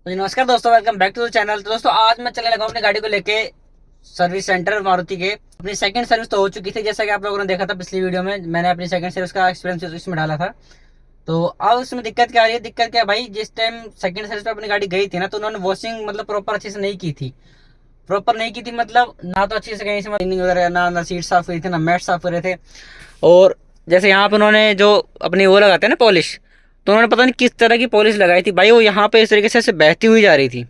तो नमस्कार दोस्तों, welcome back to the channel. तो दोस्तों आज मैं चलने लगा हूं अपनी गाड़ी को लेके सर्विस सेंटर मारुति के। अपनी सेकंड सर्विस तो हो चुकी थी, जैसा कि आप लोगों ने देखा था पिछली वीडियो में, मैंने अपनी सेकंड सर्विस का एक्सपीरियंस इसमें डाला था। तो अब उसमें दिक्कत क्या आ रही है? दिक्कत क्या है भाई, जिस टाइम सेकंड सर्विस पे अपनी गाड़ी गई थी ना, तो उन्होंने वॉशिंग मतलब प्रॉपर अच्छे से नहीं की थी। प्रॉपर नहीं की थी मतलब ना तो अच्छे से कहीं से क्लीनिंग वगैरह, ना सीट साफ हुई थी, ना मैट साफ हो रहे थे। और जैसे यहाँ पे उन्होंने जो अपनी वो लगाते हैं ना पॉलिश, तो उन्होंने पता नहीं किस तरह की पॉलिश लगाई थी भाई, वो यहाँ पे इस तरीके से बहती हुई जा रही थी।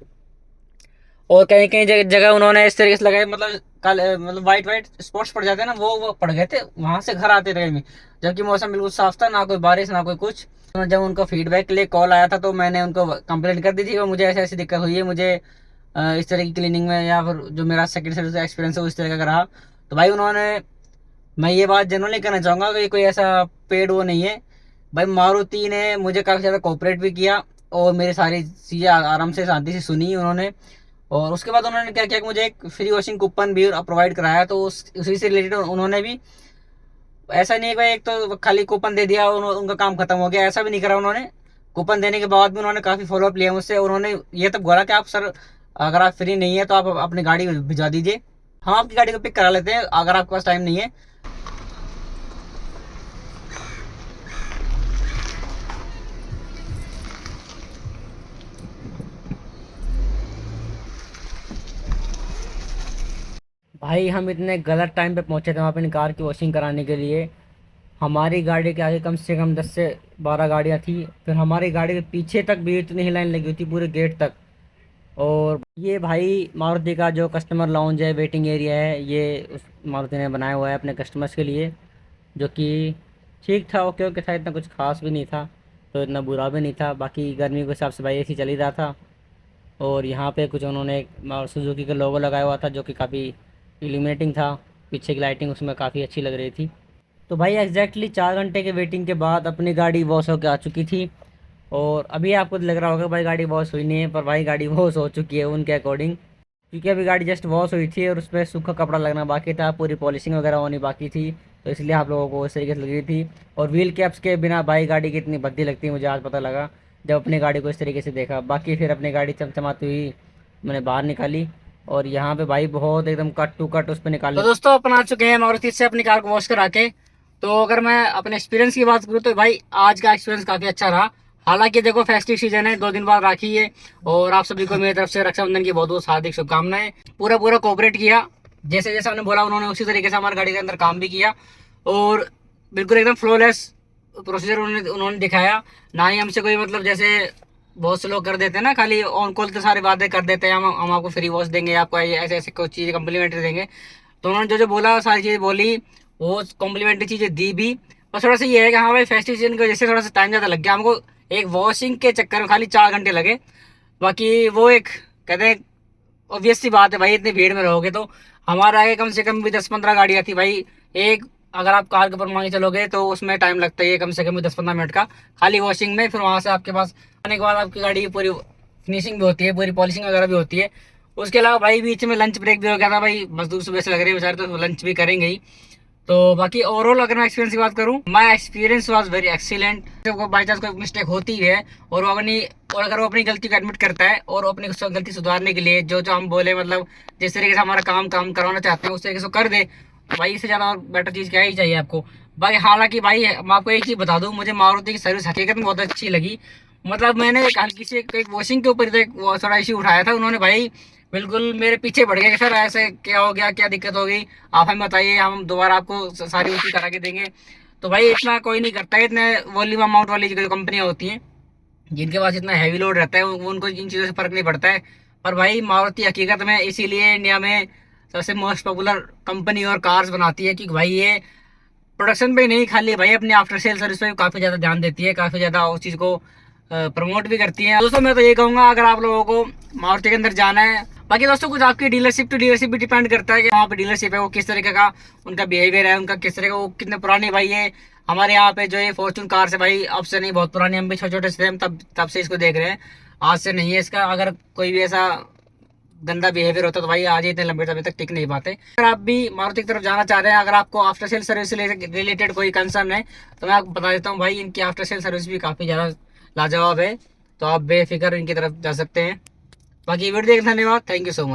और कहीं कहीं जगह उन्होंने इस तरीके से लगाए, मतलब काले मतलब वाइट वाइट स्पॉट्स पड़ जाते हैं ना, वो पड़ गए थे वहां से घर आते थे में। जबकि मौसम बिल्कुल साफ था, ना कोई बारिश ना कोई कुछ। तो जब उनको फीडबैक के लिए कॉल आया था, तो मैंने उनको कंप्लेंट कर दी थी कि मुझे ऐसी ऐसी दिक्कत हुई है, मुझे इस तरह की क्लीनिंग में, या फिर जो मेरा सेकंड सर्विस का एक्सपीरियंस है वो इस तरह का रहा। तो भाई उन्होंने, मैं ये बात जनरली कहना चाहूंगा कि कोई ऐसा पेड वो नहीं है। भाई मारुति ने मुझे काफ़ी ज़्यादा कोऑपरेट भी किया, और मेरी सारी चीज़ें आराम से शांति से सुनी उन्होंने। और उसके बाद उन्होंने क्या किया कि मुझे एक फ्री वॉशिंग कूपन भी प्रोवाइड कराया, तो उसी से रिलेटेड उन्होंने भी, ऐसा नहीं है भाई एक तो खाली कूपन दे दिया और उनका काम खत्म हो गया, ऐसा भी नहीं करा उन्होंने। कूपन देने के बाद भी उन्होंने काफ़ी फॉलोअप लिया मुझसे। उन्होंने ये तक बोला कि आप सर, अगर आप फ्री नहीं है तो आप अपनी गाड़ी भिजवा दीजिए, हम आपकी गाड़ी को पिक करा लेते हैं अगर आपके पास टाइम नहीं है। भाई हम इतने गलत टाइम पे पहुंचे थे वहाँ अपनी कार की वॉशिंग कराने के लिए। हमारी गाड़ी के आगे कम से कम 10 से 12 गाड़ियाँ थी, फिर हमारी गाड़ी के पीछे तक भी इतनी ही लाइन लगी हुई थी पूरे गेट तक। और ये भाई मारुति का जो कस्टमर लाउंज है, वेटिंग एरिया है, ये उस मारुति ने बनाया हुआ है अपने कस्टमर्स के लिए, जो कि ठीक था, ओके ओके था, इतना कुछ खास भी नहीं था, तो इतना बुरा भी नहीं था। बाकी गर्मी के हिसाब से भाई एसी चल ही रहा था। और यहाँ पे कुछ उन्होंने एक सुजुकी का लोगो लगाया हुआ था, जो कि काफ़ी इल्यूमिनेटिंग था। पीछे की लाइटिंग उसमें काफ़ी अच्छी लग रही थी। तो भाई एग्जैक्टली 4 घंटे के वेटिंग के बाद अपनी गाड़ी वॉश होकर आ चुकी थी। और अभी आपको लग रहा होगा भाई गाड़ी वॉश हुई नहीं है, पर भाई गाड़ी वॉश हो चुकी है उनके अकॉर्डिंग। क्योंकि अभी गाड़ी जस्ट वॉश हुई थी और उस पर सूखा कपड़ा लगना बाकी था, पूरी पॉलिशिंग वगैरह होनी बाकी थी। तो इसलिए आप लोगों को इस तरीके से लग रही थी। और व्हील कैप्स के बिना भाई गाड़ी की इतनी भद्दी लगती है, मुझे आज पता लगा जब अपनी गाड़ी को इस तरीके से देखा। बाकी फिर अपनी गाड़ी चमचमाती हुई मैंने बाहर निकाली, और यहाँ पे भाई बहुत एकदम कट टू कट उस पर निकालने। तो दोस्तों अपन आ चुके हैं मारुति से अपनी कार को वॉश करा के। तो अगर मैं अपने एक्सपीरियंस की बात करूँ तो भाई आज का एक्सपीरियंस काफ़ी अच्छा रहा। हालांकि देखो फेस्टिव सीजन है, 2 दिन बाद राखी है, और आप सभी को मेरी तरफ से रक्षाबंधन की बहुत बहुत हार्दिक शुभकामनाएं। पूरा पूरा कोऑपरेट किया, जैसे जैसे हमने बोला उन्होंने उसी तरीके से हमारी गाड़ी के अंदर काम भी किया। और बिल्कुल एकदम फ्लॉलेस प्रोसीजर उन्होंने उन्होंने दिखाया। ना ही हमसे कोई मतलब जैसे बहुत से लोग कर देते हैं ना, खाली ऑन कॉल तो सारे वादे कर देते हैं, हम आपको फ्री वॉश देंगे, आपको ऐसे ऐसे कुछ चीज़ें कम्प्लीमेंट्री देंगे। तो उन्होंने जो जो बोला सारी चीज़ें बोली, वो कॉम्प्लीमेंट्री चीज़ें दी भी। बस थोड़ा सा ये है कि हाँ भाई फेस्टिव सीजन की वजह से थोड़ा सा टाइम ज़्यादा लग गया हमको, एक वॉशिंग के चक्कर में खाली 4 घंटे लगे। बाकी वो एक कहते हैं ऑब्वियस सी बात है भाई, इतनी भीड़ में रहोगे तो। हमारे आगे कम से कम भी 10-15 गाड़ियाँ थी भाई। एक अगर आप कार के ऊपर मान के चलोगे तो उसमें टाइम लगता ही है कम से कम भी 10-15 मिनट का, खाली वॉशिंग में। फिर वहाँ से आपके पास आने के बाद आपकी गाड़ी की पूरी फिनिशिंग भी होती है, पूरी पॉलिशिंग वगैरह भी होती है। उसके अलावा भाई बीच में लंच ब्रेक भी हो गया था भाई, मजदूर सुबह से लग रहे हैं बेचारे, तो लंच भी करेंगे ही। तो बाकी ओवरऑल अगर मैं एक्सपीरियंस की बात करूँ, my experience was very excellent. By chance कोई मिस्टेक होती है और वो अपनी, और अगर वो अपनी गलती को एडमिट करता है और अपनी गलती सुधारने के लिए जो जो हम बोले, मतलब जिस तरीके से हमारा काम काम करवाना चाहते हैं उस तरीके से कर दे, तो भाई इससे ज़्यादा और बेटर चीज़ क्या ही चाहिए आपको। भाई हालांकि भाई मैं आपको एक चीज़ बता दूँ, मुझे मारुति की सर्विस हकीकत में बहुत अच्छी लगी। मतलब मैंने एक हल्की सी एक वॉशिंग के ऊपर वो थोड़ा इशू उठाया था, उन्होंने भाई बिल्कुल मेरे पीछे पड़ गए कि सर ऐसे क्या हो गया, क्या दिक्कत हो गई, आप हमें बताइए, हम दोबारा आपको सारी उसी करा के देंगे। तो भाई इतना कोई नहीं करता है, इतने वॉल्यूम अमाउंट वाली जो कंपनियां होती हैं जिनके पास इतना हैवी लोड रहता है, उनको इन चीज़ों से फर्क नहीं पड़ता है। पर भाई मारुति हकीकत में इसीलिए इंडिया में सबसे मोस्ट पॉपुलर कंपनी और कार्स बनाती है, क्योंकि भाई ये प्रोडक्शन पे ही नहीं, खाली भाई अपने आफ्टर सेल सर्विस पे भी काफ़ी ज़्यादा ध्यान देती है, काफ़ी ज़्यादा उस चीज़ को प्रमोट भी करती है। दोस्तों मैं तो ये कहूँगा अगर आप लोगों को मारुति के अंदर जाना है, बाकी दोस्तों कुछ आपकी डीलरशिप टू डीलरशिप भी डिपेंड करता है कि वहाँ पे डीलरशिप है वो किस तरीके का उनका बिहेवियर है, उनका किस तरह का, वो कितने पुराने भाई है। हमारे यहाँ पे जो ये फॉर्चून कार से भाई अब से नहीं, बहुत पुरानी, हम भी छोटे छोटे से हम तब तब से इसको देख रहे हैं, आज से नहीं है इसका। अगर कोई भी ऐसा गंदा बिहेवियर होता तो भाई आज ही इतने लंबे समय तक टिक नहीं पाते। अगर आप भी मारुति की तरफ जाना चाह रहे हैं, अगर आपको आफ्टर सेल सर्विस से रिलेटेड कोई कंसर्न है, तो मैं आपको बता देता हूँ भाई इनकी आफ्टर सेल सर्विस भी काफ़ी ज़्यादा लाजवाब है। तो आप बेफिक्र इनकी तरफ जा सकते हैं। बाकी वीडियो देखने धन्यवाद, थैंक यू सो मच।